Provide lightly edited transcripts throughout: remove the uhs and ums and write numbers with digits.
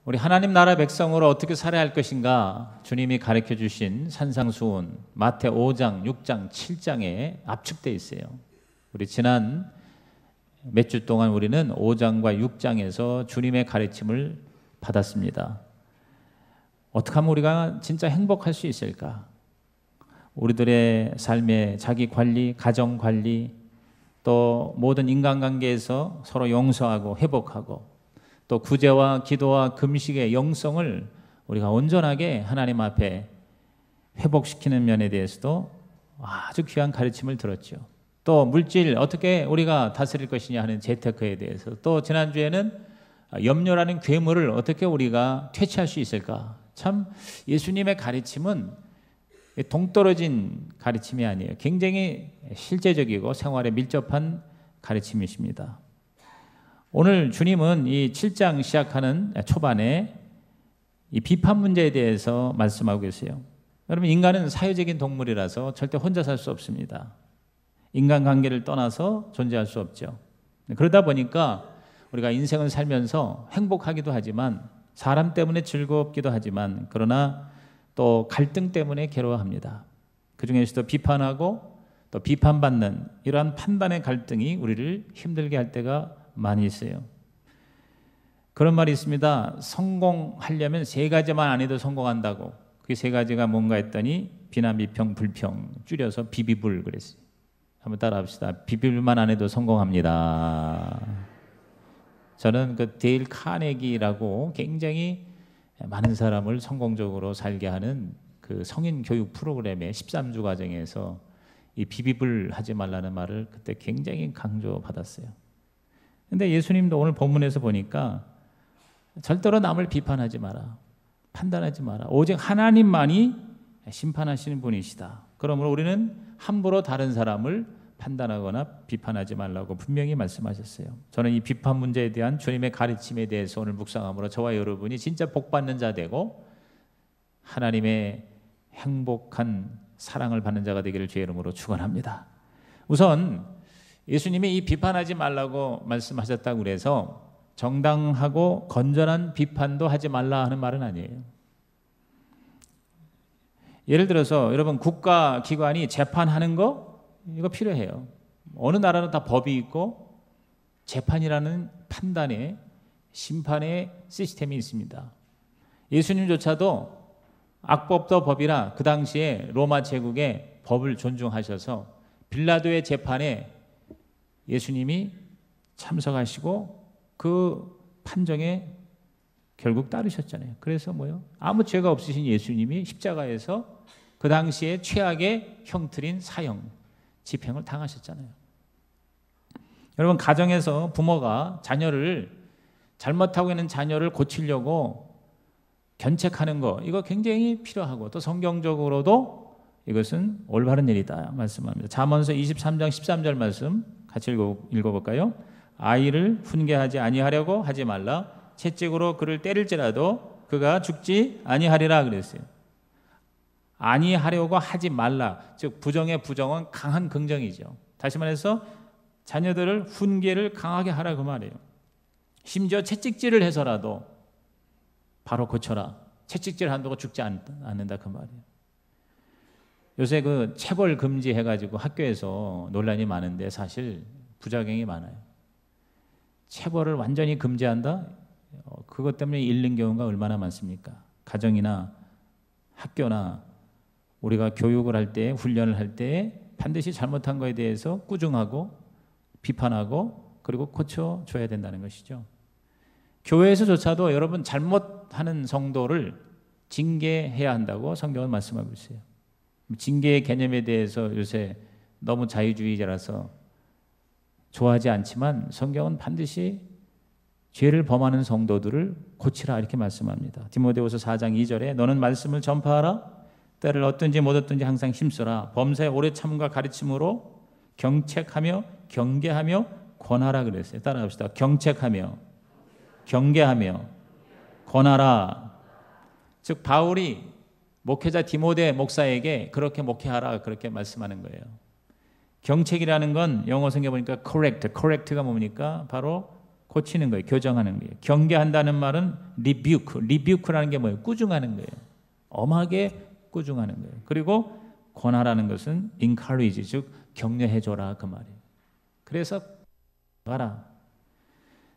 우리 하나님 나라 백성으로 어떻게 살아야 할 것인가 주님이 가르쳐 주신 산상수훈 마태 5장, 6장, 7장에 압축되어 있어요. 우리 지난 몇 주 동안 우리는 5장과 6장에서 주님의 가르침을 받았습니다. 어떻게 하면 우리가 진짜 행복할 수 있을까? 우리들의 삶의 자기 관리, 가정 관리, 또 모든 인간관계에서 서로 용서하고 회복하고 또 구제와 기도와 금식의 영성을 우리가 온전하게 하나님 앞에 회복시키는 면에 대해서도 아주 귀한 가르침을 들었죠. 또 물질 어떻게 우리가 다스릴 것이냐 하는 재테크에 대해서, 또 지난주에는 염려라는 괴물을 어떻게 우리가 퇴치할 수 있을까. 참 예수님의 가르침은 동떨어진 가르침이 아니에요. 굉장히 실제적이고 생활에 밀접한 가르침이십니다. 오늘 주님은 이 7장 시작하는 초반에 이 비판 문제에 대해서 말씀하고 계세요. 여러분, 인간은 사회적인 동물이라서 절대 혼자 살 수 없습니다. 인간관계를 떠나서 존재할 수 없죠. 그러다 보니까 우리가 인생을 살면서 행복하기도 하지만 사람 때문에 즐겁기도 하지만 그러나 또 갈등 때문에 괴로워합니다. 그중에서도 비판하고 또 비판받는 이러한 판단의 갈등이 우리를 힘들게 할 때가 많이 있어요. 그런 말이 있습니다. 성공하려면 세 가지만 안 해도 성공한다고. 그 세 가지가 뭔가 했더니 비난, 비평, 불평, 줄여서 비비불 그랬어요. 한번 따라합시다. 비비불만 안 해도 성공합니다. 저는 그 데일 카네기라고 굉장히 많은 사람을 성공적으로 살게 하는 그 성인 교육 프로그램의 13주 과정에서 이 비비불 하지 말라는 말을 그때 굉장히 강조받았어요. 근데 예수님도 오늘 본문에서 보니까 절대로 남을 비판하지 마라, 판단하지 마라. 오직 하나님만이 심판하시는 분이시다. 그러므로 우리는 함부로 다른 사람을 판단하거나 비판하지 말라고 분명히 말씀하셨어요. 저는 이 비판 문제에 대한 주님의 가르침에 대해서 오늘 묵상함으로 저와 여러분이 진짜 복받는 자 되고 하나님의 행복한 사랑을 받는 자가 되기를 주의 이름으로 축원합니다. 우선 예수님이 이 비판하지 말라고 말씀하셨다고 그래서 정당하고 건전한 비판도 하지 말라 하는 말은 아니에요. 예를 들어서 여러분, 국가기관이 재판하는 거 이거 필요해요. 어느 나라는 다 법이 있고 재판이라는 판단의 심판의 시스템이 있습니다. 예수님조차도 악법도 법이라 그 당시에 로마 제국의 법을 존중하셔서 빌라도의 재판에 예수님이 참석하시고 그 판정에 결국 따르셨잖아요. 그래서 뭐요? 아무 죄가 없으신 예수님이 십자가에서 그 당시에 최악의 형틀인 사형, 집행을 당하셨잖아요. 여러분, 가정에서 부모가 자녀를 잘못하고 있는 자녀를 고치려고 견책하는 거, 이거 굉장히 필요하고 또 성경적으로도 이것은 올바른 일이다 말씀합니다. 잠언서 23장 13절 말씀 같이 읽어볼까요? 아이를 훈계하지 아니하려고 하지 말라. 채찍으로 그를 때릴지라도 그가 죽지 아니하리라 그랬어요. 아니하려고 하지 말라. 즉 부정의 부정은 강한 긍정이죠. 다시 말해서 자녀들을 훈계를 강하게 하라 그 말이에요. 심지어 채찍질을 해서라도 바로 고쳐라. 채찍질 한다고 죽지 않는다 그 말이에요. 요새 그 체벌 금지 해가지고 학교에서 논란이 많은데 사실 부작용이 많아요. 체벌을 완전히 금지한다? 그것 때문에 잃는 경우가 얼마나 많습니까? 가정이나 학교나 우리가 교육을 할 때, 훈련을 할 때 반드시 잘못한 것에 대해서 꾸중하고 비판하고 그리고 고쳐줘야 된다는 것이죠. 교회에서조차도 여러분 잘못하는 성도를 징계해야 한다고 성경은 말씀하고 있어요. 징계의 개념에 대해서 요새 너무 자유주의자라서 좋아하지 않지만 성경은 반드시 죄를 범하는 성도들을 고치라 이렇게 말씀합니다. 디모데후서 4장 2절에 너는 말씀을 전파하라. 때를 얻든지 못 얻든지 항상 힘써라. 범사에 오래 참음과 가르침으로 경책하며 경계하며 권하라 그랬어요. 따라합시다. 경책하며 경계하며 권하라. 즉 바울이 목회자 디모데 목사에게 그렇게 목회하라 그렇게 말씀하는 거예요. 경책이라는 건 영어 성경에 보니까 correct가 뭡니까? 바로 고치는 거예요. 교정하는 거예요. 경계한다는 말은 리뷰크라는 게 뭐예요? 꾸중하는 거예요. 엄하게 꾸중하는 거예요. 그리고 권하라는 것은 encourage, 즉 격려해줘라 그 말이에요. 그래서 가라.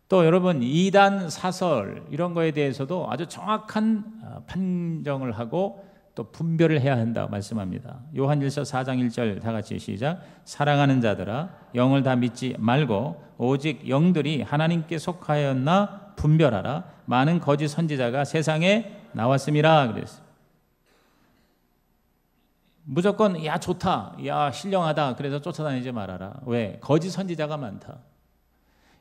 또 여러분 이단 사설 이런 거에 대해서도 아주 정확한 판정을 하고 또 분별을 해야 한다고 말씀합니다. 요한일서 4장 1절 다 같이 시작. 사랑하는 자들아 영을 다 믿지 말고 오직 영들이 하나님께 속하였나 분별하라. 많은 거짓 선지자가 세상에 나왔음이라 그랬어요. 무조건 야 좋다, 야 신령하다 그래서 쫓아다니지 말아라. 왜? 거짓 선지자가 많다.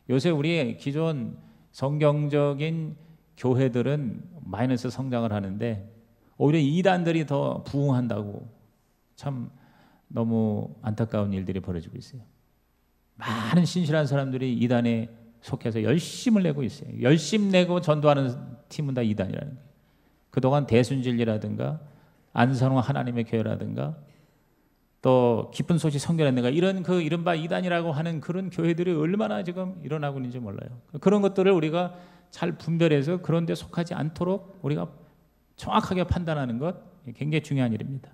요새 우리의 기존 성경적인 교회들은 마이너스 성장을 하는데 오히려 이단들이 더 부흥한다고 참 너무 안타까운 일들이 벌어지고 있어요. 많은 신실한 사람들이 이단에 속해서 열심을 내고 있어요. 열심 내고 전도하는 팀은 다 이단이라는 거예요. 그동안 대순진리라든가 안산호 하나님의 교회라든가 또 기쁜 소식 선교라든가 이런 그 이른바 이단이라고 하는 그런 교회들이 얼마나 지금 일어나고 있는지 몰라요. 그런 것들을 우리가 잘 분별해서 그런 데 속하지 않도록 우리가 정확하게 판단하는 것 굉장히 중요한 일입니다.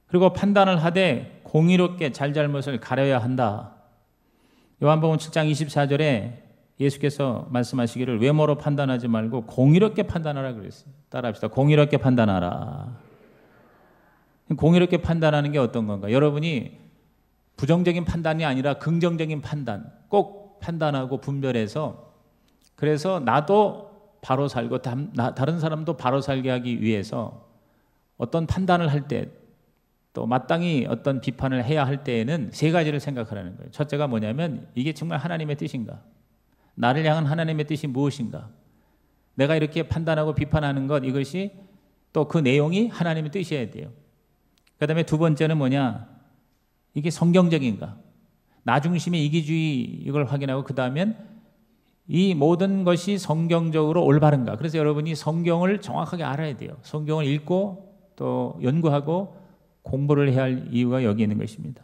그리고 판단을 하되 공의롭게 잘잘못을 가려야 한다. 요한복음 7장 24절에 예수께서 말씀하시기를 외모로 판단하지 말고 공의롭게 판단하라 그랬어요. 따라합시다. 공의롭게 판단하라. 공의롭게 판단하는 게 어떤 건가? 여러분이 부정적인 판단이 아니라 긍정적인 판단 꼭 판단하고 분별해서 그래서 나도 바로 살고 다른 사람도 바로 살게 하기 위해서 어떤 판단을 할 때 또 마땅히 어떤 비판을 해야 할 때에는 세 가지를 생각하라는 거예요. 첫째가 뭐냐면 이게 정말 하나님의 뜻인가? 나를 향한 하나님의 뜻이 무엇인가? 내가 이렇게 판단하고 비판하는 것 이것이 또 그 내용이 하나님의 뜻이어야 돼요. 그 다음에 두 번째는 뭐냐? 이게 성경적인가? 나 중심의 이기주의 이걸 확인하고 그 다음엔 이 모든 것이 성경적으로 올바른가? 그래서 여러분이 성경을 정확하게 알아야 돼요. 성경을 읽고 또 연구하고 공부를 해야 할 이유가 여기 있는 것입니다.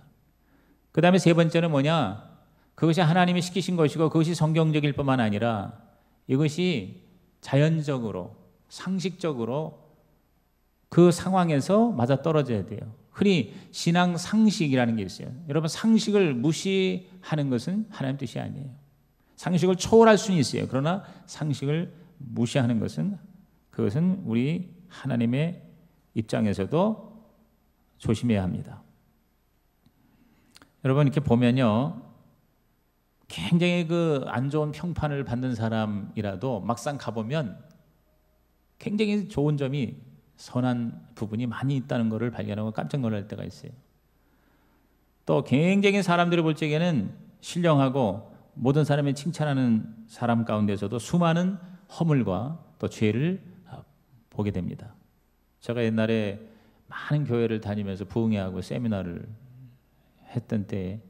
그 다음에 세 번째는 뭐냐? 그것이 하나님이 시키신 것이고 그것이 성경적일 뿐만 아니라 이것이 자연적으로 상식적으로 그 상황에서 맞아떨어져야 돼요. 흔히 신앙 상식이라는 게 있어요. 여러분 상식을 무시하는 것은 하나님 뜻이 아니에요. 상식을 초월할 수는 있어요. 그러나 상식을 무시하는 것은 그것은 우리 하나님의 입장에서도 조심해야 합니다. 여러분 이렇게 보면요. 굉장히 그 안 좋은 평판을 받는 사람이라도 막상 가보면 굉장히 좋은 점이 선한 부분이 많이 있다는 것을 발견하고 깜짝 놀랄 때가 있어요. 또 굉장히 사람들이 볼 적에는 신령하고 모든 사람이 칭찬하는 사람 가운데서도 수많은 허물과 또 죄를 보게 됩니다. 제가 옛날에 많은 교회를 다니면서 부흥회하고 세미나를 했던 때에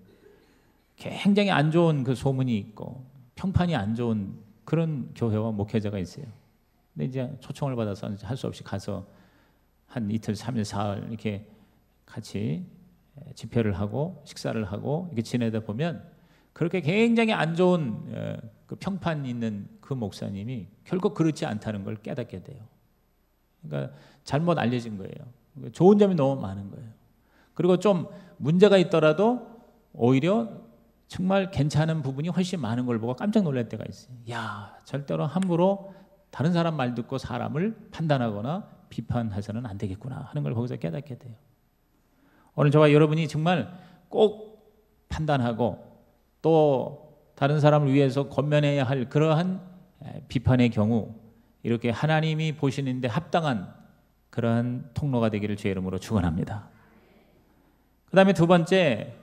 굉장히 안 좋은 그 소문이 있고 평판이 안 좋은 그런 교회와 목회자가 있어요. 근데 이제 초청을 받아서 할 수 없이 가서 한 이틀, 3일, 4일 이렇게 같이 집회를 하고 식사를 하고 이렇게 지내다 보면 그렇게 굉장히 안 좋은 그 평판 있는 그 목사님이 결국 그렇지 않다는 걸 깨닫게 돼요. 그러니까 잘못 알려진 거예요. 좋은 점이 너무 많은 거예요. 그리고 좀 문제가 있더라도 오히려 정말 괜찮은 부분이 훨씬 많은 걸 보고 깜짝 놀랄 때가 있어요. 야, 절대로 함부로 다른 사람 말 듣고 사람을 판단하거나 비판해서는 안 되겠구나 하는 걸 거기서 깨닫게 돼요. 오늘 저와 여러분이 정말 꼭 판단하고 또 다른 사람을 위해서 권면해야 할 그러한 비판의 경우 이렇게 하나님이 보시는데 합당한 그러한 통로가 되기를 주의 이름으로 축원합니다. 그 다음에 두 번째,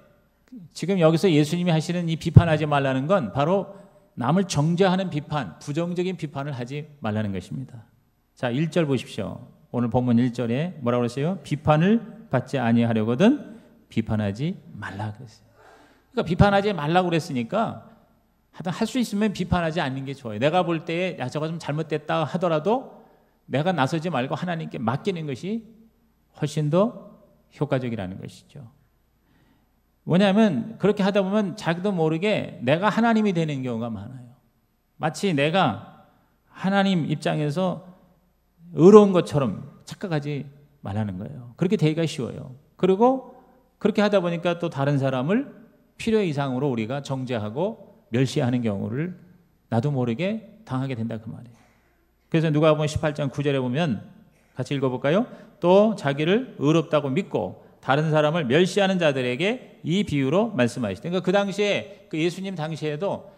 지금 여기서 예수님이 하시는 이 비판하지 말라는 건 바로 남을 정죄하는 비판, 부정적인 비판을 하지 말라는 것입니다. 자, 1절 보십시오. 오늘 본문 1절에 뭐라고 그랬어요? 비판을 받지 아니하려거든 비판하지 말라 그랬어요. 그러니까 비판하지 말라고 그랬으니까 하여튼 할 수 있으면 비판하지 않는 게 좋아요. 내가 볼 때에 야, 저거 좀 잘못됐다 하더라도 내가 나서지 말고 하나님께 맡기는 것이 훨씬 더 효과적이라는 것이죠. 뭐냐면 그렇게 하다 보면 자기도 모르게 내가 하나님이 되는 경우가 많아요. 마치 내가 하나님 입장에서 의로운 것처럼 착각하지 말라는 거예요. 그렇게 되기가 쉬워요. 그리고 그렇게 하다 보니까 또 다른 사람을 필요 이상으로 우리가 정죄하고 멸시하는 경우를 나도 모르게 당하게 된다 그 말이에요. 그래서 누가복음 18장 9절에 보면 같이 읽어볼까요? 또 자기를 의롭다고 믿고 다른 사람을 멸시하는 자들에게 이 비유로 말씀하시되, 그러니까 그 당시에 그 예수님 당시에도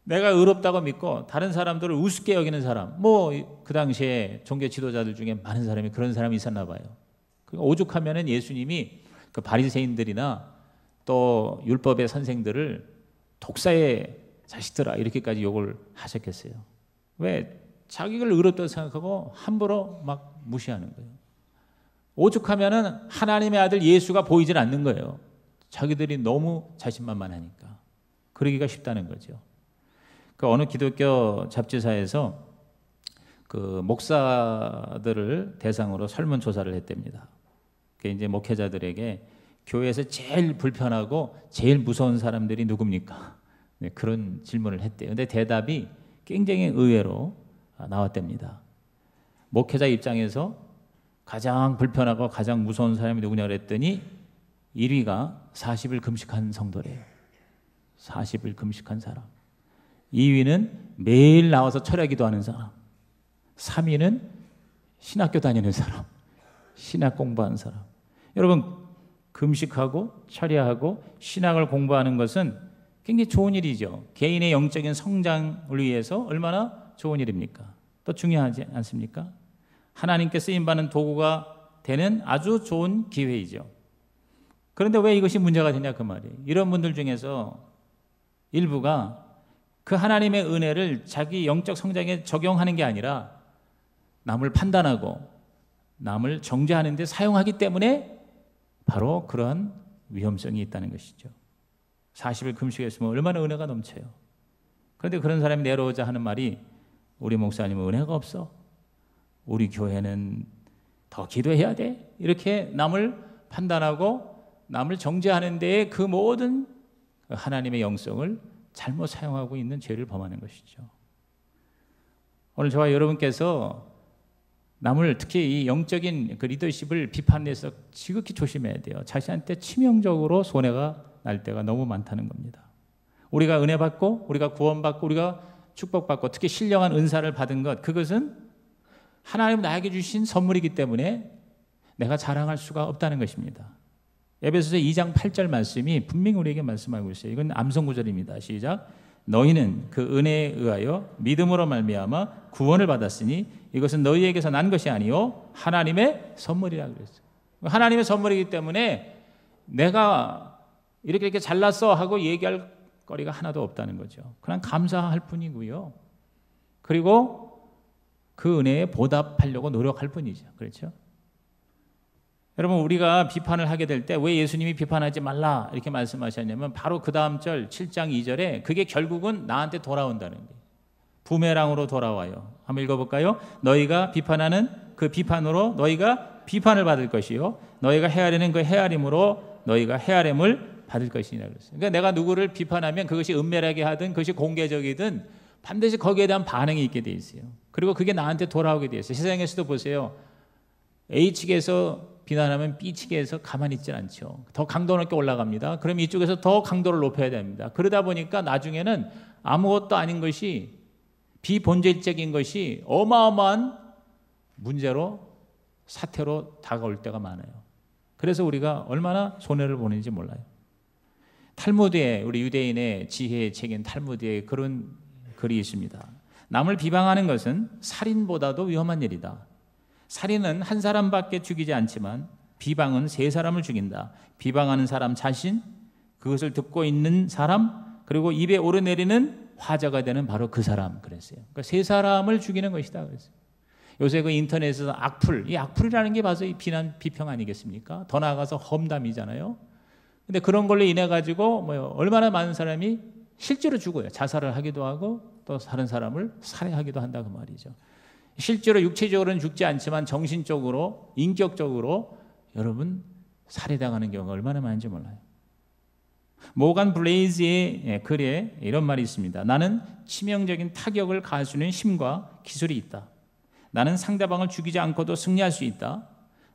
내가 의롭다고 믿고 다른 사람들을 우습게 여기는 사람, 뭐 그 당시에 종교 지도자들 중에 많은 사람이 그런 사람이 있었나 봐요. 그러니까 오죽하면은 예수님이 그 바리새인들이나 또 율법의 선생들을 독사의 자식들아 이렇게까지 욕을 하셨겠어요. 왜? 자기를 의롭다고 생각하고 함부로 막 무시하는 거예요. 오죽하면은 하나님의 아들 예수가 보이질 않는 거예요. 자기들이 너무 자신만만하니까. 그러기가 쉽다는 거죠. 그 어느 기독교 잡지사에서 그 목사들을 대상으로 설문조사를 했답니다. 그 이제 목회자들에게 교회에서 제일 불편하고 제일 무서운 사람들이 누굽니까? 네, 그런 질문을 했대요. 근데 대답이 굉장히 의외로 나왔답니다. 목회자 입장에서 가장 불편하고 가장 무서운 사람이 누구냐 그랬더니 1위가 40일 금식한 성도래요. 40일 금식한 사람. 2위는 매일 나와서 철야 기도하는 사람. 3위는 신학교 다니는 사람. 신학 공부하는 사람. 여러분, 금식하고 철야하고 신학을 공부하는 것은 굉장히 좋은 일이죠. 개인의 영적인 성장을 위해서 얼마나 좋은 일입니까? 또 중요하지 않습니까? 하나님께 쓰임받는 도구가 되는 아주 좋은 기회이죠. 그런데 왜 이것이 문제가 되냐 그 말이에요. 이런 분들 중에서 일부가 그 하나님의 은혜를 자기 영적 성장에 적용하는 게 아니라 남을 판단하고 남을 정죄하는 데 사용하기 때문에 바로 그런 위험성이 있다는 것이죠. 40일 금식했으면 얼마나 은혜가 넘쳐요. 그런데 그런 사람이 내려오자 하는 말이 우리 목사님은 은혜가 없어. 우리 교회는 더 기도해야 돼. 이렇게 남을 판단하고 남을 정죄하는 데에 그 모든 하나님의 영성을 잘못 사용하고 있는 죄를 범하는 것이죠. 오늘 저와 여러분께서 남을 특히 이 영적인 그 리더십을 비판해서 지극히 조심해야 돼요. 자신한테 치명적으로 손해가 날 때가 너무 많다는 겁니다. 우리가 은혜 받고 우리가 구원받고 우리가 축복받고 특히 신령한 은사를 받은 것, 그것은 하나님 나에게 주신 선물이기 때문에 내가 자랑할 수가 없다는 것입니다. 에베소서 2장 8절 말씀이 분명히 우리에게 말씀하고 있어요. 이건 암송 구절입니다. 시작. 너희는 그 은혜에 의하여 믿음으로 말미암아 구원을 받았으니 이것은 너희에게서 난 것이 아니요 하나님의 선물이라고 그랬어요. 하나님의 선물이기 때문에 내가 이렇게 잘났어 하고 얘기할 거리가 하나도 없다는 거죠. 그냥 감사할 뿐이고요. 그리고 그 은혜에 보답하려고 노력할 뿐이죠. 그렇죠? 여러분, 우리가 비판을 하게 될 때 왜 예수님이 비판하지 말라 이렇게 말씀하셨냐면 바로 그 다음 절 7장 2절에 그게 결국은 나한테 돌아온다는 거예요. 부메랑으로 돌아와요. 한번 읽어볼까요? 너희가 비판하는 그 비판으로 너희가 비판을 받을 것이요 너희가 헤아리는 그 헤아림으로 너희가 헤아림을 받을 것이니라 그랬어요. 그러니까 내가 누구를 비판하면 그것이 은밀하게 하든 그것이 공개적이든 반드시 거기에 대한 반응이 있게 돼 있어요. 그리고 그게 나한테 돌아오게 돼 있어요. 세상에서도 보세요. A측에서 비난하면 B측에서 가만히 있지 않죠. 더 강도 높게 올라갑니다. 그럼 이쪽에서 더 강도를 높여야 됩니다. 그러다 보니까 나중에는 아무것도 아닌 것이 비본질적인 것이 어마어마한 문제로 사태로 다가올 때가 많아요. 그래서 우리가 얼마나 손해를 보는지 몰라요. 탈무드에 우리 유대인의 지혜의 책인 탈무드에 그런 글이 있습니다. 남을 비방하는 것은 살인보다도 위험한 일이다. 살인은 한 사람밖에 죽이지 않지만 비방은 세 사람을 죽인다. 비방하는 사람 자신, 그것을 듣고 있는 사람, 그리고 입에 오르내리는 화자가 되는 바로 그 사람 그랬어요. 그러니까 세 사람을 죽이는 것이다 그랬어요. 요새 그 인터넷에서 악플, 이 악플이라는 게 바로 이 비난, 비평 아니겠습니까? 더 나아가서 험담이잖아요. 근데 그런 걸로 인해 가지고 얼마나 많은 사람이 실제로 죽어요. 자살을 하기도 하고 또 다른 사람을 살해하기도 한다 그 말이죠. 실제로 육체적으로는 죽지 않지만 정신적으로, 인격적으로 여러분 살해당하는 경우가 얼마나 많은지 몰라요. 모간 블레이즈의 글에 이런 말이 있습니다. 나는 치명적인 타격을 가할 수 있는 힘과 기술이 있다. 나는 상대방을 죽이지 않고도 승리할 수 있다.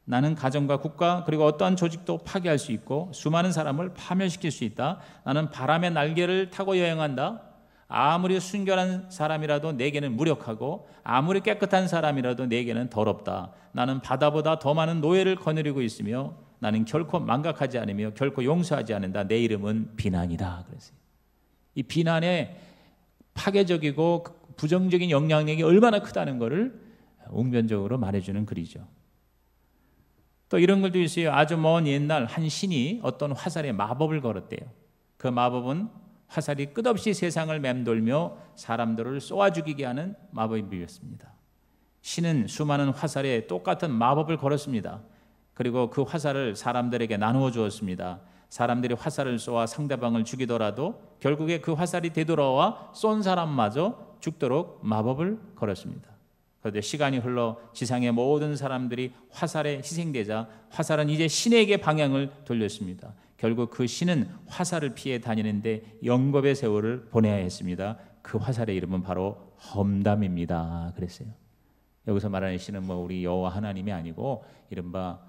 나는 가정과 국가 그리고 어떠한 조직도 파괴할 수 있고 수많은 사람을 파멸시킬 수 있다. 나는 바람의 날개를 타고 여행한다. 아무리 순결한 사람이라도 내게는 무력하고 아무리 깨끗한 사람이라도 내게는 더럽다. 나는 바다보다 더 많은 노예를 거느리고 있으며 나는 결코 망각하지 않으며 결코 용서하지 않는다. 내 이름은 비난이다. 그랬어요. 이 비난의 파괴적이고 부정적인 영향력이 얼마나 크다는 것을 웅변적으로 말해주는 글이죠. 또 이런 글도 있어요. 아주 먼 옛날 한 신이 어떤 화살에 마법을 걸었대요. 그 마법은 화살이 끝없이 세상을 맴돌며 사람들을 쏘아 죽이게 하는 마법이었습니다. 신은 수많은 화살에 똑같은 마법을 걸었습니다. 그리고 그 화살을 사람들에게 나누어 주었습니다. 사람들이 화살을 쏘아 상대방을 죽이더라도 결국에 그 화살이 되돌아와 쏜 사람마저 죽도록 마법을 걸었습니다. 그런데 시간이 흘러 지상의 모든 사람들이 화살에 희생되자 화살은 이제 신에게 방향을 돌렸습니다. 결국 그 신은 화살을 피해 다니는데 영겁의 세월을 보내야 했습니다. 그 화살의 이름은 바로 험담입니다. 그랬어요. 여기서 말하는 신은 뭐 우리 여호와 하나님이 아니고 이른바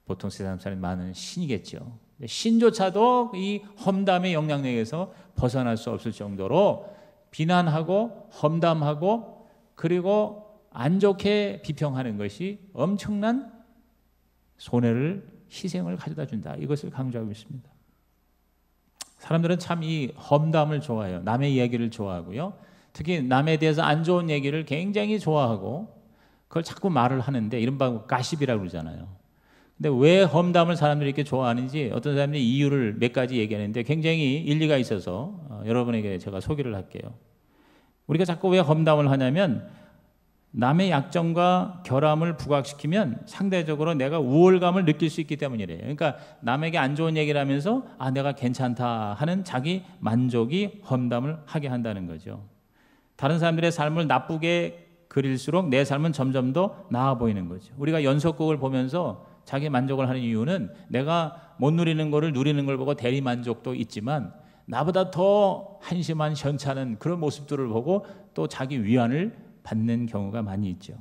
보통 세상 사람이 많은 신이겠죠. 신조차도 이 험담의 영향력에서 벗어날 수 없을 정도로 비난하고 험담하고 그리고 안 좋게 비평하는 것이 엄청난 손해를 희생을 가져다 준다. 이것을 강조하고 있습니다. 사람들은 참 이 험담을 좋아해요. 남의 이야기를 좋아하고요. 특히 남에 대해서 안 좋은 얘기를 굉장히 좋아하고 그걸 자꾸 말을 하는데 이른바 가십이라고 그러잖아요. 근데 왜 험담을 사람들이 이렇게 좋아하는지 어떤 사람들이 이유를 몇 가지 얘기하는데 굉장히 일리가 있어서 여러분에게 제가 소개를 할게요. 우리가 자꾸 왜 험담을 하냐면 남의 약점과 결함을 부각시키면 상대적으로 내가 우월감을 느낄 수 있기 때문이래요. 그러니까 남에게 안 좋은 얘기를 하면서 내가 괜찮다 하는 자기 만족이 험담을 하게 한다는 거죠. 다른 사람들의 삶을 나쁘게 그릴수록 내 삶은 점점 더 나아 보이는 거죠. 우리가 연속극을 보면서 자기 만족을 하는 이유는 내가 못 누리는 거를 누리는 걸 보고 대리 만족도 있지만 나보다 더 한심한 현찮은 그런 모습들을 보고 또 자기 위안을 받는 경우가 많이 있죠.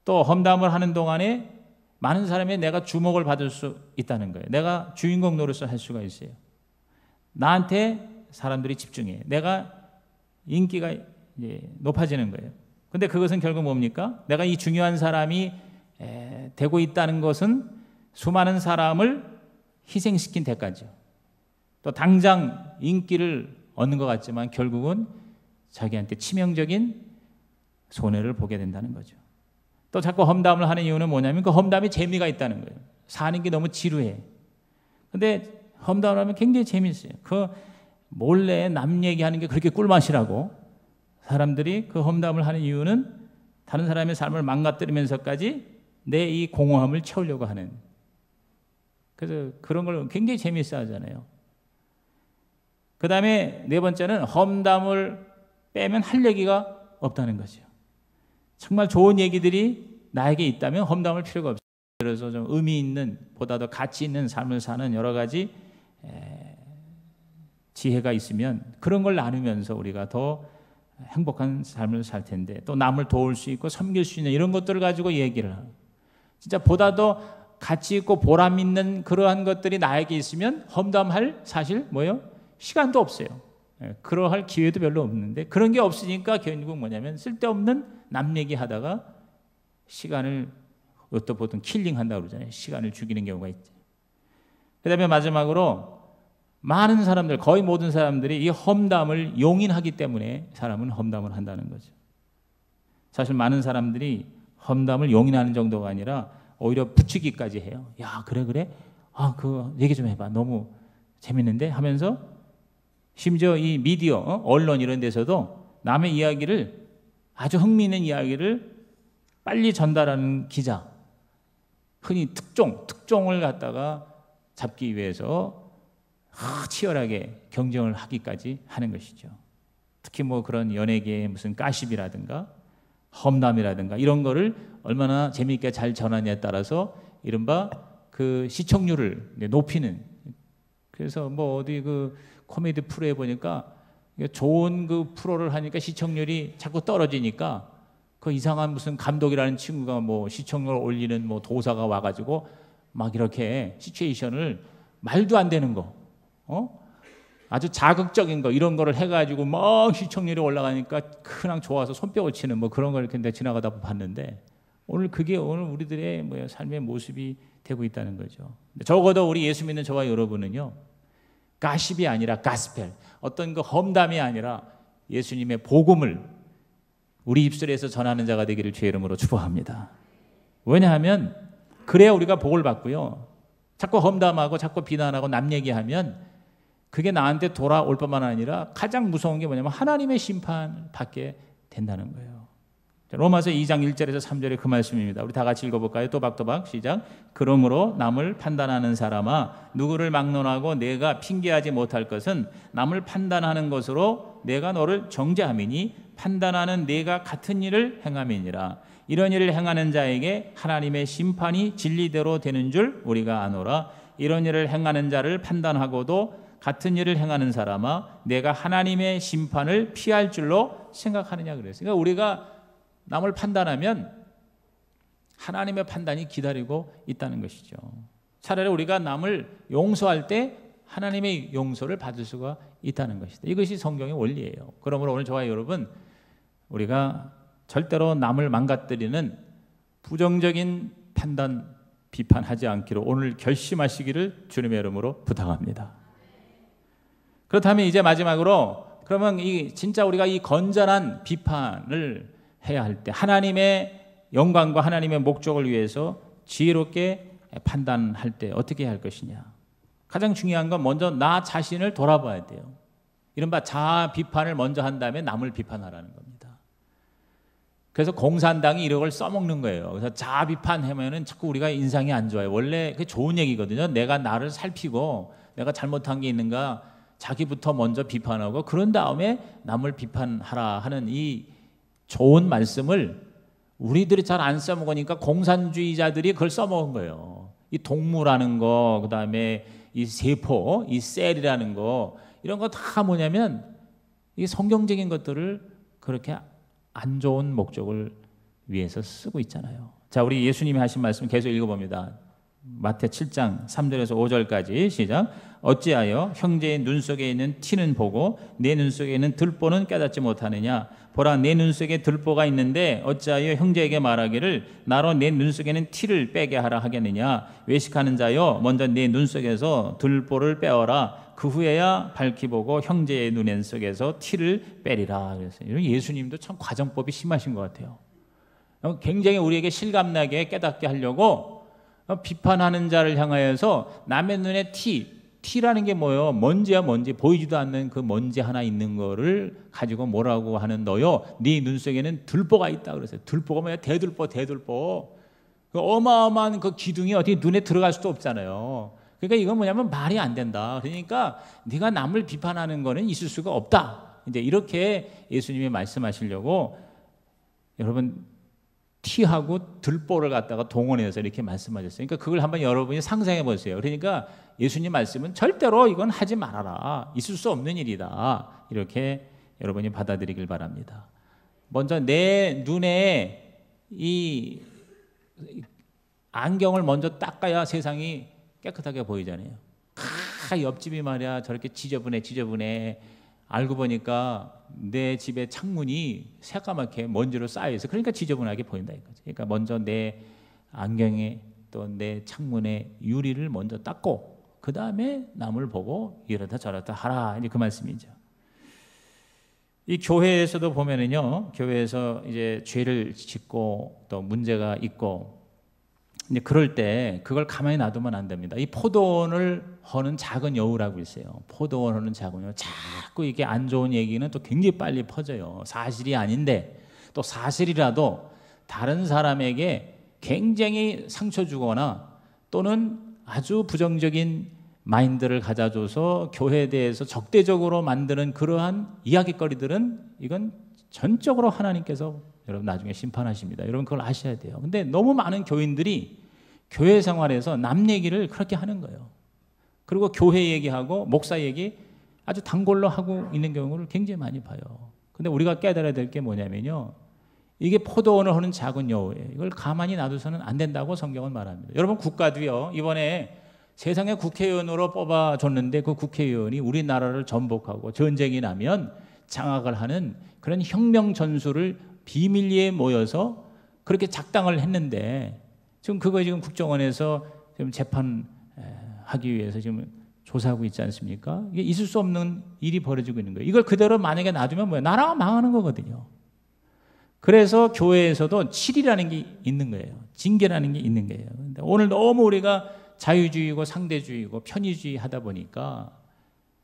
또 험담을 하는 동안에 많은 사람이 내가 주목을 받을 수 있다는 거예요. 내가 주인공 노릇을 할 수가 있어요. 나한테 사람들이 집중해. 내가 인기가 이제 높아지는 거예요. 근데 그것은 결국 뭡니까? 내가 이 중요한 사람이 되고 있다는 것은 수많은 사람을 희생시킨 대가죠. 또 당장 인기를 얻는 것 같지만 결국은 자기한테 치명적인 손해를 보게 된다는 거죠. 또 자꾸 험담을 하는 이유는 뭐냐면 그 험담이 재미가 있다는 거예요. 사는 게 너무 지루해. 근데 험담을 하면 굉장히 재미있어요. 그 몰래 남 얘기하는 게 그렇게 꿀맛이라고 사람들이 그 험담을 하는 이유는 다른 사람의 삶을 망가뜨리면서까지 내 이 공허함을 채우려고 하는, 그래서 그런 걸 굉장히 재미있어 하잖아요. 그 다음에 네 번째는 험담을 빼면 할 얘기가 없다는 거죠. 정말 좋은 얘기들이 나에게 있다면 험담할 필요가 없어요. 그래서 좀 의미 있는, 보다 더 가치 있는 삶을 사는 여러 가지 지혜가 있으면 그런 걸 나누면서 우리가 더 행복한 삶을 살 텐데, 또 남을 도울 수 있고 섬길 수 있는 이런 것들을 가지고 얘기를 하고, 진짜 보다 더 가치 있고 보람 있는 그러한 것들이 나에게 있으면 험담할 사실 뭐예요? 시간도 없어요. 그러할 기회도 별로 없는데 그런 게 없으니까 결국 뭐냐면 쓸데없는 남 얘기하다가 시간을 또 보통 킬링한다고 그러잖아요. 시간을 죽이는 경우가 있죠. 그 다음에 마지막으로 많은 사람들, 거의 모든 사람들이 이 험담을 용인하기 때문에 사람은 험담을 한다는 거죠. 사실 많은 사람들이 험담을 용인하는 정도가 아니라 오히려 부추기까지 해요. 야, 그래? 그 얘기 좀 해봐. 너무 재밌는데? 하면서 심지어 이 미디어, 언론 이런 데서도 남의 이야기를, 아주 흥미있는 이야기를 빨리 전달하는 기자, 흔히 특종을 갖다가 잡기 위해서 치열하게 경쟁을 하기까지 하는 것이죠. 특히 뭐 그런 연예계의 무슨 가십이라든가 험담이라든가 이런 거를 얼마나 재미있게 잘 전하냐에 따라서 이른바 그 시청률을 높이는 그래서 뭐 어디 그 코미디 프로에 보니까 좋은 그 프로를 하니까 시청률이 자꾸 떨어지니까 그 이상한 무슨 감독이라는 친구가 뭐 시청률 올리는 뭐 도사가 와가지고 막 이렇게 시츄에이션을 말도 안 되는 거, 아주 자극적인 거 이런 거를 해가지고 막 시청률이 올라가니까 그냥 좋아서 손뼉을 치는 뭐 그런 걸 이렇게 내가 지나가다 봤는데 오늘 그게 오늘 우리들의 뭐 삶의 모습이 되고 있다는 거죠. 적어도 우리 예수 믿는 저와 여러분은요, 가십이 아니라 가스펠, 어떤 그 험담이 아니라 예수님의 복음을 우리 입술에서 전하는 자가 되기를 주의 이름으로 축복합니다. 왜냐하면 그래야 우리가 복을 받고요. 자꾸 험담하고 자꾸 비난하고 남 얘기하면 그게 나한테 돌아올 뿐만 아니라 가장 무서운 게 뭐냐면 하나님의 심판을 받게 된다는 거예요. 로마서 2장 1절에서 3절의 그 말씀입니다. 우리 다 같이 읽어볼까요? 또박또박 시작. 그러므로 남을 판단하는 사람아, 누구를 막론하고 내가 핑계하지 못할 것은 남을 판단하는 것으로 내가 너를 정죄함이니 판단하는 내가 같은 일을 행함이니라. 이런 일을 행하는 자에게 하나님의 심판이 진리대로 되는 줄 우리가 아노라. 이런 일을 행하는 자를 판단하고도 같은 일을 행하는 사람아, 내가 하나님의 심판을 피할 줄로 생각하느냐 그랬어요. 그러니까 우리가 남을 판단하면 하나님의 판단이 기다리고 있다는 것이죠. 차라리 우리가 남을 용서할 때 하나님의 용서를 받을 수가 있다는 것이다. 이것이 성경의 원리예요. 그러므로 오늘 저와 여러분, 우리가 절대로 남을 망가뜨리는 부정적인 판단, 비판하지 않기로 오늘 결심하시기를 주님의 이름으로 부탁합니다. 그렇다면 이제 마지막으로, 그러면 진짜 우리가 이 건전한 비판을 해야 할 때 하나님의 영광과 하나님의 목적을 위해서 지혜롭게 판단할 때 어떻게 해야 할 것이냐. 가장 중요한 건 먼저 나 자신을 돌아봐야 돼요. 이른바 자아 비판을 먼저 한 다음에 남을 비판하라는 겁니다. 그래서 공산당이 이런 걸 써먹는 거예요. 그래서 자아 비판하면은 자꾸 우리가 인상이 안 좋아요. 원래 그게 좋은 얘기거든요. 내가 나를 살피고 내가 잘못한 게 있는가 자기부터 먼저 비판하고 그런 다음에 남을 비판하라 하는 이 좋은 말씀을 우리들이 잘 안 써먹으니까 공산주의자들이 그걸 써먹은 거예요. 이 동물하는 거, 그 다음에 이 세포, 이 셀이라는 거, 이런 거 다 뭐냐면 이 성경적인 것들을 그렇게 안 좋은 목적을 위해서 쓰고 있잖아요. 자, 우리 예수님이 하신 말씀 계속 읽어봅니다. 마태 7장 3절에서 5절까지 시작. 어찌하여 형제의 눈 속에 있는 티는 보고 내 눈 속에 있는 들보는 깨닫지 못하느냐. 보라, 내 눈 속에 들보가 있는데 어찌하여 형제에게 말하기를 나로 내 눈 속에는 티를 빼게 하라 하겠느냐. 외식하는 자여, 먼저 내 눈 속에서 들보를 빼어라. 그 후에야 밝히 보고 형제의 눈 속에서 티를 빼리라. 그랬어요. 예수님도 참 과정법이 심하신 것 같아요. 굉장히 우리에게 실감나게 깨닫게 하려고 비판하는 자를 향하여서 남의 눈에 티라는 게 뭐예요? 먼지야 먼지, 보이지도 않는 그 먼지 하나 있는 거를 가지고 뭐라고 하는 너요? 네 눈 속에는 들보가 있다 그랬어요. 들보가 뭐야? 대들보. 그 어마어마한 그 기둥이 어디 눈에 들어갈 수도 없잖아요. 그러니까 이건 뭐냐면 말이 안 된다. 그러니까 네가 남을 비판하는 거는 있을 수가 없다. 이제 이렇게 예수님이 말씀하시려고 여러분 티하고 들보를 갖다가 동원해서 이렇게 말씀하셨어요. 그러니까 그걸 한번 여러분이 상상해 보세요. 그러니까 예수님 말씀은 절대로 이건 하지 말아라. 있을 수 없는 일이다. 이렇게 여러분이 받아들이길 바랍니다. 먼저 내 눈에 이 안경을 먼저 닦아야 세상이 깨끗하게 보이잖아요. 옆집이 말이야 저렇게 지저분해. 알고 보니까 내 집의 창문이 새까맣게 먼지로 쌓여있어. 그러니까 지저분하게 보인다 이거죠. 그러니까 먼저 내 안경에 또 내 창문에 유리를 먼저 닦고 그 다음에 남을 보고 이러다 저러다 하라. 이제 그 말씀이죠. 이 교회에서도 보면은요, 교회에서 이제 죄를 짓고 또 문제가 있고 이제 그럴 때 그걸 가만히 놔두면 안 됩니다. 이 포도원을 허는 작은 여우라고 있어요. 포도원 허는 작은 여우. 자꾸 이게 안 좋은 얘기는 또 굉장히 빨리 퍼져요. 사실이 아닌데 또 사실이라도 다른 사람에게 굉장히 상처 주거나 또는 아주 부정적인 마인드를 가져줘서 교회에 대해서 적대적으로 만드는 그러한 이야기거리들은 이건 전적으로 하나님께서 여러분 나중에 심판하십니다. 여러분 그걸 아셔야 돼요. 근데 너무 많은 교인들이 교회 생활에서 남 얘기를 그렇게 하는 거예요. 그리고 교회 얘기하고 목사 얘기 아주 단골로 하고 있는 경우를 굉장히 많이 봐요. 근데 우리가 깨달아야 될 게 뭐냐면요, 이게 포도원을 하는 작은 여우예요. 이걸 가만히 놔둬서는 안 된다고 성경은 말합니다. 여러분, 국가도요, 이번에 세상에 국회의원으로 뽑아줬는데 그 국회의원이 우리나라를 전복하고 전쟁이 나면 장악을 하는 그런 혁명 전술을 비밀리에 모여서 그렇게 작당을 했는데, 지금 그거 지금 국정원에서 지금 재판하기 위해서 지금 조사하고 있지 않습니까? 이게 있을 수 없는 일이 벌어지고 있는 거예요. 이걸 그대로 만약에 놔두면 뭐예요? 나라가 망하는 거거든요. 그래서 교회에서도 칠이라는 게 있는 거예요. 징계라는 게 있는 거예요. 근데 오늘 너무 우리가 자유주의고 상대주의고 편의주의 하다 보니까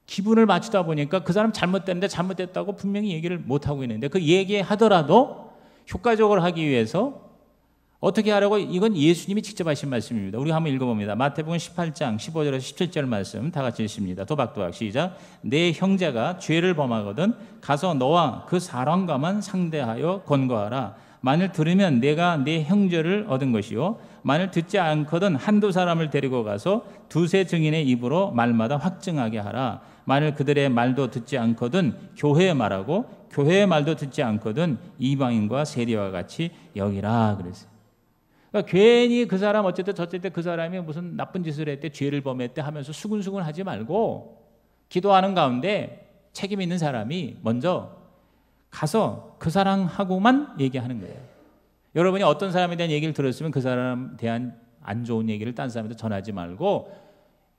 기분을 맞추다 보니까 그 사람 잘못됐는데 잘못됐다고 분명히 얘기를 못하고 있는데, 그 얘기하더라도 효과적으로 하기 위해서 어떻게 하라고, 이건 예수님이 직접 하신 말씀입니다. 우리가 한번 읽어봅니다. 마태복음 18장 15절에서 17절 말씀 다 같이 읽습니다. 도박도박 시작. 내 형제가 죄를 범하거든 가서 너와 그 사람과만 상대하여 권고하라. 만일 들으면 내가 내 형제를 얻은 것이요, 만일 듣지 않거든 한두 사람을 데리고 가서 두세 증인의 입으로 말마다 확증하게 하라. 만일 그들의 말도 듣지 않거든 교회의 말하고 교회의 말도 듣지 않거든 이방인과 세리와 같이 여기라 그랬어요. 그러니까 괜히 그 사람 어쨌든 저쨌든 그 사람이 무슨 나쁜 짓을 했대, 죄를 범했대 하면서 수근수근 하지 말고 기도하는 가운데 책임 있는 사람이 먼저 가서 그 사람하고만 얘기하는 거예요. 여러분이 어떤 사람에 대한 얘기를 들었으면 그 사람에 대한 안 좋은 얘기를 딴 사람한테 전하지 말고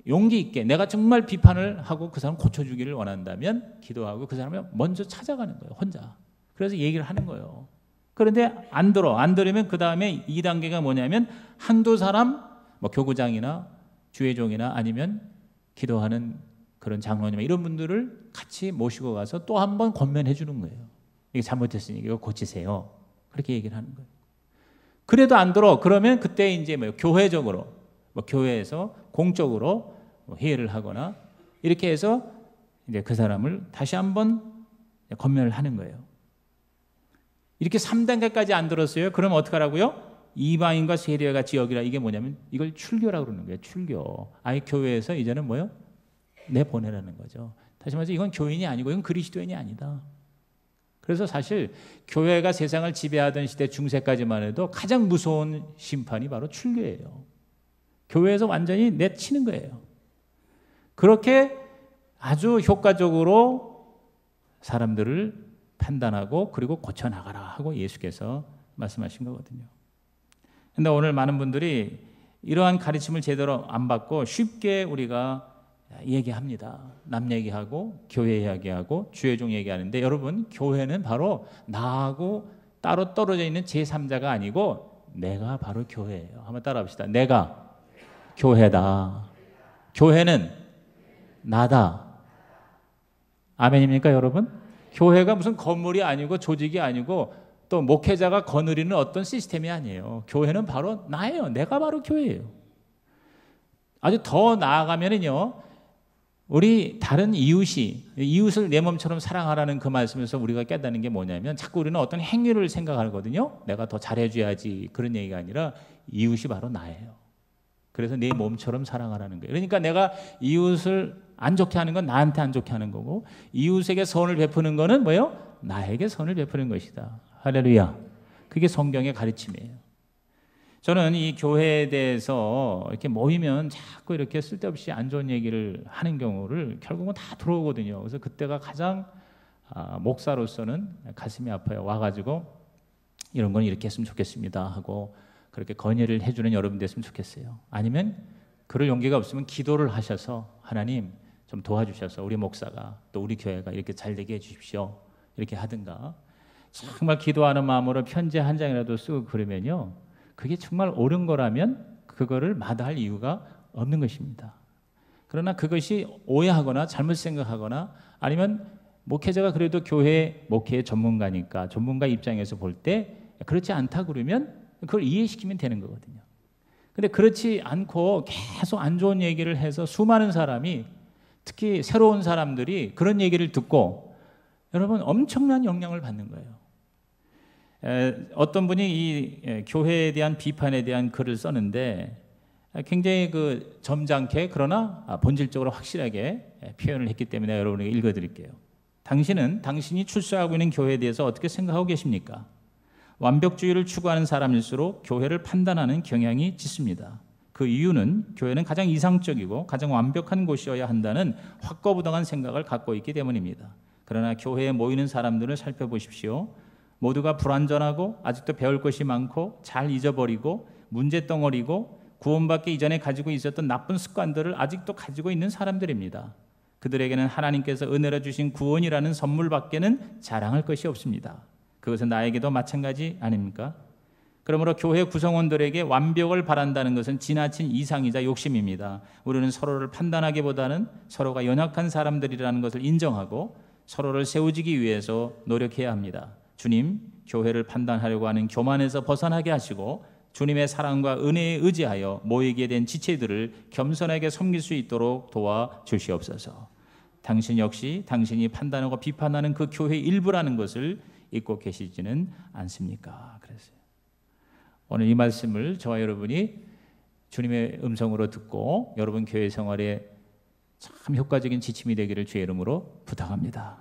용기 있게 내가 정말 비판을 하고 그 사람 고쳐주기를 원한다면 기도하고 그 사람을 먼저 찾아가는 거예요, 혼자. 그래서 얘기를 하는 거예요. 그런데 안 들으면 그 다음에 2단계가 뭐냐면 한두 사람, 뭐 교구장이나 주회종이나 아니면 기도하는 그런 장로님 이런 분들을 같이 모시고 가서 또 한 번 권면해 주는 거예요. 이게 잘못됐으니까 이거 고치세요. 그렇게 얘기를 하는 거예요. 그래도 안 들어. 그러면 그때 이제 뭐 교회적으로, 뭐 교회에서 공적으로 뭐 회의를 하거나 이렇게 해서 이제 그 사람을 다시 한번 권면을 하는 거예요. 이렇게 3단계까지 안 들었어요. 그럼 어떡하라고요? 이방인과 세리와 같이 여기라. 이게 뭐냐면 이걸 출교라고 그러는 거예요. 출교. 아예 교회에서 이제는 뭐요? 내보내라는 거죠. 다시 말해서 이건 교인이 아니고 이건 그리스도인이 아니다. 그래서 사실 교회가 세상을 지배하던 시대 중세까지만 해도 가장 무서운 심판이 바로 출교예요. 교회에서 완전히 내치는 거예요. 그렇게 아주 효과적으로 사람들을 판단하고 그리고 고쳐나가라 하고 예수께서 말씀하신 거거든요. 그런데 오늘 많은 분들이 이러한 가르침을 제대로 안 받고 쉽게 우리가 얘기합니다. 남 얘기하고 교회 이야기하고 주회종 얘기하는데, 여러분, 교회는 바로 나하고 따로 떨어져 있는 제3자가 아니고 내가 바로 교회예요. 한번 따라합시다. 내가 교회다. 교회는 나다. 아멘입니까, 여러분? 교회가 무슨 건물이 아니고 조직이 아니고 또 목회자가 거느리는 어떤 시스템이 아니에요. 교회는 바로 나예요. 내가 바로 교회예요. 아주 더 나아가면은요, 우리 다른 이웃을 내 몸처럼 사랑하라는 그 말씀에서 우리가 깨닫는 게 뭐냐면, 자꾸 우리는 어떤 행위를 생각하거든요. 내가 더 잘해줘야지, 그런 얘기가 아니라 이웃이 바로 나예요. 그래서 내 몸처럼 사랑하라는 거예요. 그러니까 내가 이웃을 안 좋게 하는 건 나한테 안 좋게 하는 거고, 이웃에게 선을 베푸는 거는 뭐예요? 나에게 선을 베푸는 것이다. 할렐루야. 그게 성경의 가르침이에요. 저는 이 교회에 대해서 이렇게 모이면 자꾸 이렇게 쓸데없이 안 좋은 얘기를 하는 경우를 결국은 다 들어오거든요. 그래서 그때가 가장 목사로서는 가슴이 아파요. 와가지고 이런 건 이렇게 했으면 좋겠습니다 하고 그렇게 건의를 해주는 여러분 됐으면 좋겠어요. 아니면 그럴 용기가 없으면 기도를 하셔서 하나님 좀 도와주셔서 우리 목사가 또 우리 교회가 이렇게 잘 되게 해주십시오, 이렇게 하든가, 정말 기도하는 마음으로 편지 한 장이라도 쓰고 그러면요, 그게 정말 옳은 거라면 그거를 마다할 이유가 없는 것입니다. 그러나 그것이 오해하거나 잘못 생각하거나 아니면 목회자가 그래도 교회 목회의 전문가니까 전문가 입장에서 볼 때 그렇지 않다 그러면 그걸 이해시키면 되는 거거든요. 근데 그렇지 않고 계속 안 좋은 얘기를 해서 수많은 사람이, 특히 새로운 사람들이 그런 얘기를 듣고 여러분 엄청난 영향을 받는 거예요. 어떤 분이 이 교회에 대한 비판에 대한 글을 썼는데 굉장히 그 점잖게 그러나 본질적으로 확실하게 표현을 했기 때문에 여러분에게 읽어드릴게요. 당신은 당신이 출석하고 있는 교회에 대해서 어떻게 생각하고 계십니까? 완벽주의를 추구하는 사람일수록 교회를 판단하는 경향이 짙습니다. 그 이유는 교회는 가장 이상적이고 가장 완벽한 곳이어야 한다는 확고부동한 생각을 갖고 있기 때문입니다. 그러나 교회에 모이는 사람들을 살펴보십시오. 모두가 불완전하고 아직도 배울 것이 많고 잘 잊어버리고 문제덩어리고 구원받기 이전에 가지고 있었던 나쁜 습관들을 아직도 가지고 있는 사람들입니다. 그들에게는 하나님께서 은혜로 주신 구원이라는 선물밖에는 자랑할 것이 없습니다. 그것은 나에게도 마찬가지 아닙니까? 그러므로 교회 구성원들에게 완벽을 바란다는 것은 지나친 이상이자 욕심입니다. 우리는 서로를 판단하기보다는 서로가 연약한 사람들이라는 것을 인정하고 서로를 세워지기 위해서 노력해야 합니다. 주님, 교회를 판단하려고 하는 교만에서 벗어나게 하시고 주님의 사랑과 은혜에 의지하여 모이게 된 지체들을 겸손하게 섬길 수 있도록 도와주시옵소서. 당신 역시 당신이 판단하고 비판하는 그 교회의 일부라는 것을 잊고 계시지는 않습니까? 그랬어요. 오늘 이 말씀을 저와 여러분이 주님의 음성으로 듣고 여러분 교회 생활에 참 효과적인 지침이 되기를 주의 이름으로 부탁합니다.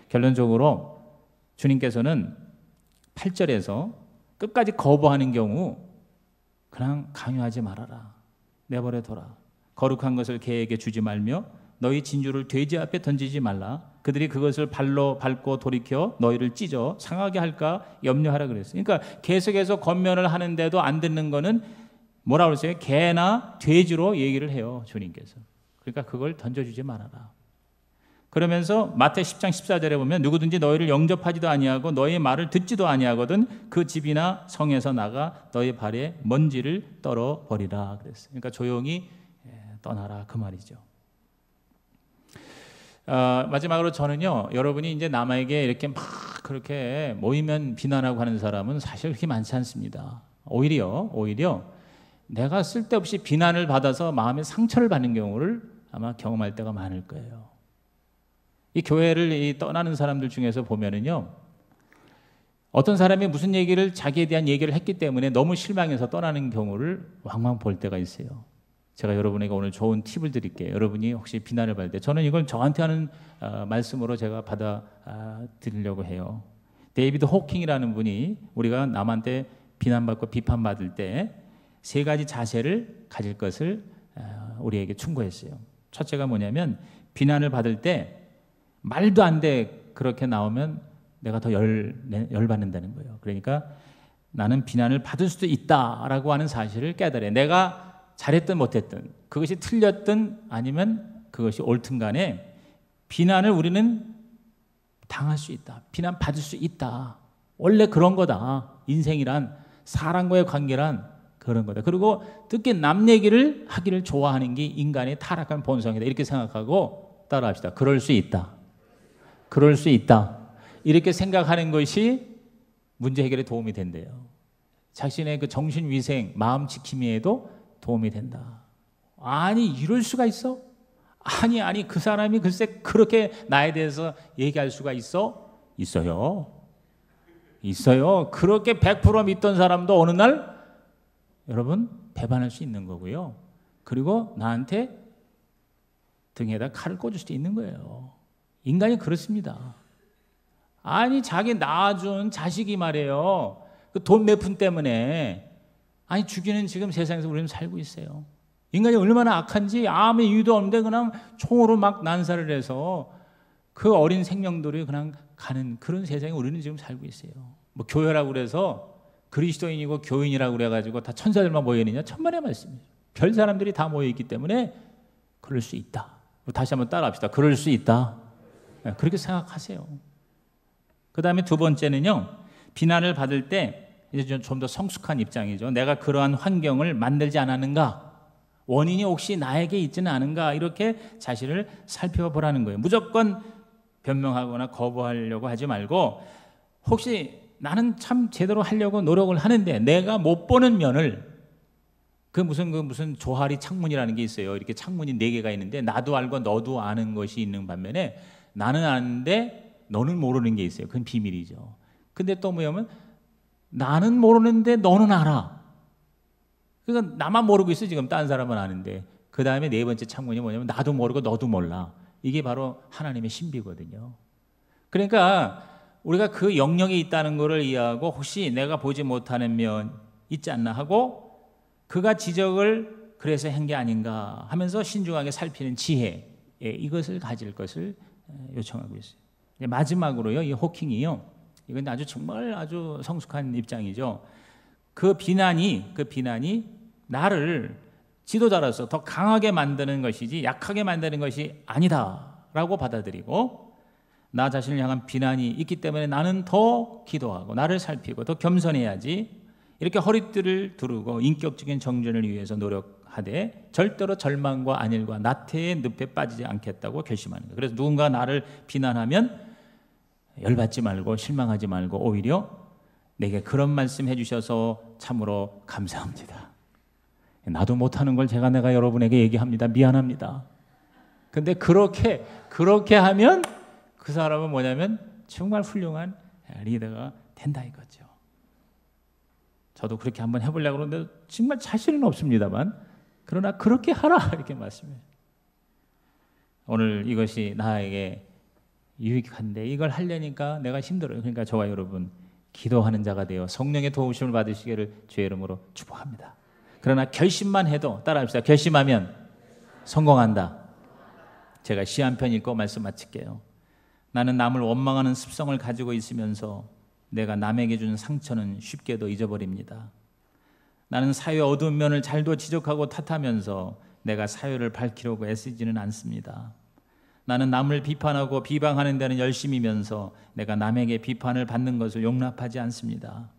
결론적으로 주님께서는 8절에서 끝까지 거부하는 경우 그냥 강요하지 말아라. 내버려둬라. 거룩한 것을 개에게 주지 말며 너희 진주를 돼지 앞에 던지지 말라. 그들이 그것을 발로 밟고 돌이켜 너희를 찢어 상하게 할까 염려하라 그랬어요. 그러니까 계속해서 권면을 하는데도 안 듣는 거는 뭐라고 그랬어요? 개나 돼지로 얘기를 해요, 주님께서. 그러니까 그걸 던져주지 말아라. 그러면서 마태 10장 14절에 보면 누구든지 너희를 영접하지도 아니하고 너희의 말을 듣지도 아니하거든 그 집이나 성에서 나가 너희 발에 먼지를 떨어버리라 그랬어요. 그러니까 조용히 떠나라 그 말이죠. 마지막으로 저는요, 여러분이 이제 남에게 이렇게 막 그렇게 모이면 비난하고 하는 사람은 사실 그렇게 많지 않습니다. 오히려 내가 쓸데없이 비난을 받아서 마음에 상처를 받는 경우를 아마 경험할 때가 많을 거예요. 이 교회를 떠나는 사람들 중에서 보면은요, 어떤 사람이 무슨 얘기를 자기에 대한 얘기를 했기 때문에 너무 실망해서 떠나는 경우를 왕왕 볼 때가 있어요. 제가 여러분에게 오늘 좋은 팁을 드릴게요. 여러분이 혹시 비난을 받을 때 저는 이걸 저한테 하는 말씀으로 제가 받아 드리려고 해요. 데이비드 호킹이라는 분이 우리가 남한테 비난받고 비판받을 때 3가지 자세를 가질 것을 우리에게 충고했어요. 첫째가 뭐냐면 비난을 받을 때 말도 안 돼 그렇게 나오면 내가 더 열받는다는 거예요. 그러니까 나는 비난을 받을 수도 있다라고 하는 사실을 깨달아요. 내가 잘했든 못했든 그것이 틀렸든 아니면 그것이 옳든 간에 비난을 우리는 당할 수 있다. 비난 받을 수 있다. 원래 그런 거다. 인생이란 사람과의 관계란 그런 거다. 그리고 특히 남 얘기를 하기를 좋아하는 게 인간의 타락한 본성이다. 이렇게 생각하고 따라합시다. 그럴 수 있다. 그럴 수 있다. 이렇게 생각하는 것이 문제 해결에 도움이 된대요. 자신의 그 정신 위생, 마음 지킴이에도 도움이 된다. 아니 이럴 수가 있어? 아니 그 사람이 글쎄 그렇게 나에 대해서 얘기할 수가 있어? 있어요. 그렇게 100% 믿던 사람도 어느 날 여러분 배반할 수 있는 거고요. 그리고 나한테 등에다 칼을 꽂을 수도 있는 거예요. 인간이 그렇습니다. 아니 자기 낳아준 자식이 말이에요. 그 돈 몇 푼 때문에 죽이는 지금 세상에서 우리는 살고 있어요. 인간이 얼마나 악한지 아무 이유도 없는데 그냥 총으로 막 난사를 해서 그 어린 생명들이 그냥 가는 그런 세상에 우리는 지금 살고 있어요. 뭐 교회라고 그래서 그리스도인이고 교인이라고 그래가지고 다 천사들만 모여있느냐? 천만의 말씀이에요. 별 사람들이 다 모여있기 때문에 그럴 수 있다. 다시 한번 따라합시다. 그럴 수 있다. 그렇게 생각하세요. 그 다음에 두 번째는요, 비난을 받을 때 이제 좀 더 성숙한 입장이죠. 내가 그러한 환경을 만들지 않았는가? 원인이 혹시 나에게 있지는 않은가? 이렇게 자신을 살펴보라는 거예요. 무조건 변명하거나 거부하려고 하지 말고 혹시 나는 참 제대로 하려고 노력을 하는데 내가 못 보는 면을 무슨 조화리 창문이라는 게 있어요. 이렇게 창문이 4개가 있는데 나도 알고 너도 아는 것이 있는 반면에 나는 아는데 너는 모르는 게 있어요. 그건 비밀이죠. 근데 또 뭐냐면 나는 모르는데 너는 알아. 그러니까 나만 모르고 있어 지금. 다른 사람은 아는데. 그 다음에 네 번째 창문이 뭐냐면 나도 모르고 너도 몰라. 이게 바로 하나님의 신비거든요. 그러니까 우리가 그 영역이 있다는 것을 이해하고 혹시 내가 보지 못하는 면 있지 않나 하고 그가 지적을 그래서 한 게 아닌가 하면서 신중하게 살피는 지혜, 이것을 가질 것을 요청하고 있어요. 마지막으로요, 이 호킹이요, 이건 아주 정말 아주 성숙한 입장이죠. 그 비난이 나를 지도자로서 더 강하게 만드는 것이지 약하게 만드는 것이 아니다라고 받아들이고, 나 자신을 향한 비난이 있기 때문에 나는 더 기도하고 나를 살피고 더 겸손해야지, 이렇게 허리띠를 두르고 인격적인 정전을 위해서 노력하되 절대로 절망과 안일과 나태의 늪에 빠지지 않겠다고 결심하는 거예요. 그래서 누군가 나를 비난하면 열받지 말고 실망하지 말고 오히려 내게 그런 말씀 해주셔서 참으로 감사합니다. 나도 못하는 걸 내가 여러분에게 얘기합니다. 미안합니다. 근데 그렇게 하면 그 사람은 뭐냐면 정말 훌륭한 리더가 된다 이거죠. 저도 그렇게 한번 해보려고 그러는데 정말 자신은 없습니다만, 그러나 그렇게 하라 이렇게 말씀해요. 오늘 이것이 나에게 유익한데 이걸 하려니까 내가 힘들어요. 그러니까 저와 여러분 기도하는 자가 되어 성령의 도우심을 받으시기를 주의 이름으로 축복합니다. 그러나 결심만 해도, 따라합시다. 결심하면 성공한다. 제가 시 한 편 읽고 말씀 마칠게요. 나는 남을 원망하는 습성을 가지고 있으면서 내가 남에게 준 상처는 쉽게도 잊어버립니다. 나는 사회의 어두운 면을 잘도 지적하고 탓하면서 내가 사회를 밝히려고 애쓰지는 않습니다. 나는 남을 비판하고 비방하는 데는 열심이면서 내가 남에게 비판을 받는 것을 용납하지 않습니다.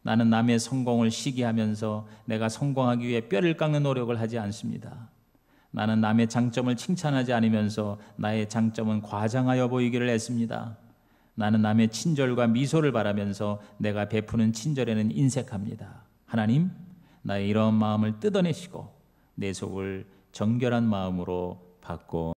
나는 남의 성공을 시기하면서 내가 성공하기 위해 뼈를 깎는 노력을 하지 않습니다. 나는 남의 장점을 칭찬하지 않으면서 나의 장점은 과장하여 보이기를 애씁니다. 나는 남의 친절과 미소를 바라면서 내가 베푸는 친절에는 인색합니다. 하나님, 나의 이런 마음을 뜯어내시고 내 속을 정결한 마음으로 바꿔